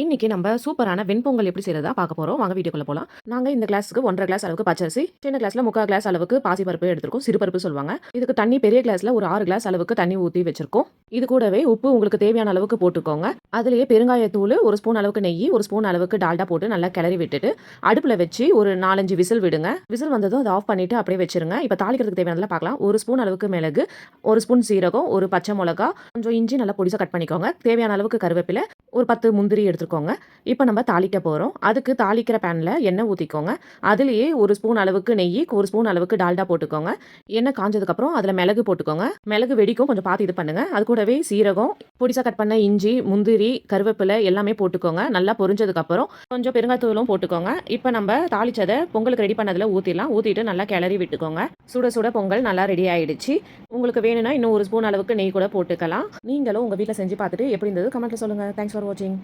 இன்னைக்கு நம்ம சூப்பரான வெண்பொங்கல் எப்படி செய்யறதா பார்க்க போறோம். வாங்க வீடியோக்குள்ள போலாம். நாங்க இந்த கிளாஸ்க்கு 1 1/2 கிளாஸ் அளவுக்கு பச்சரிசி, சின்ன கிளாஸ்ல 3/4 கிளாஸ் அளவுக்கு பாசிப்பருப்பு எடுத்திருக்கோம். சிறுபருப்பு சொல்லுவாங்க. இதுக்கு தண்ணி பெரிய கிளாஸ்ல ஒரு 6 கிளாஸ் அளவுக்கு தண்ணி ஊத்தி வச்சிருக்கோம். இது கூடவே உப்பு உங்களுக்கு தேவையான அளவுக்கு போட்டுக்கோங்க. அதிலேயே பெருங்காயத்தூள், 1 ஸ்பூன் அளவுக்கு நெய், 1 ஸ்பூன் அளவுக்கு டால்டா போட்டு நல்லா கிளறி விட்டுட்டு அடுப்புல வச்சு ஒரு 4, 5 விசில் விடுங்க. விசில் வந்ததும் அதை ஆஃப் பண்ணிட்டு அப்படியே வச்சிருங்க. இப்போ தாளிக்கிறதுக்கு தேவையானதெல்லாம் பார்க்கலாம். 1 ஸ்பூன் அளவுக்கு மிளகு, 1 ஸ்பூன் சீரகம், ஒரு பச்சை மிளகா, கொஞ்சம் இஞ்சி நல்லா பொடிசா கட் பண்ணிக்கோங்க. தேவையான அளவுக்கு கருவேப்பிலை, ஒரு 10 முந்திரி எடுத்துக்கோங்க. இப்போ நம்ம தாளிக்க போறோம். அதுக்கு தாளிக்கிற பேன்ல எண்ணெய் ஊத்திக்கோங்க. அதிலேயே 1 ஸ்பூன் அளவுக்கு நெய், 1 ஸ்பூன் அளவுக்கு டால்டா போட்டுக்கோங்க. எண்ணெய் காஞ்சதுக்கு அப்புறம் அதுல மிளகு போட்டுக்கோங்க. மிளகு வெடிக்கும், கொஞ்சம் பார்த்து இது பண்ணுங்க. அது கூடவே சீரகம், பொடிசா கட் பண்ண இஞ்சி, முந்திரி, கருவேப்பிலை எல்லாமே போட்டுக்கோங்க. நல்லா பொரிஞ்சதுக்கு அப்புறம் கொஞ்சம் பெருங்காயத்தூளும் போட்டுக்கோங்க. இப்போ நம்ம தாளிச்சதை பொங்கலுக்கு ரெடி பண்ணதுல ஊத்திடலாம். ஊத்திட்டு நல்லா கிளறி விட்டுக்கோங்க. சுட சுட பொங்கல் நல்லா ரெடி ஆயிடுச்சு. உங்களுக்கு வேணும்னா இன்னும் 1 ஸ்பூன் அளவுக்கு நெய் கூட போட்டுக்கலாம். நீங்களும் உங்க வீட்டில் செஞ்சு பார்த்துட்டு எப்படி இருந்தது கமெண்ட்ல சொல்லுங்க. தேங்க்ஸ் ஃபார் வாட்சிங்.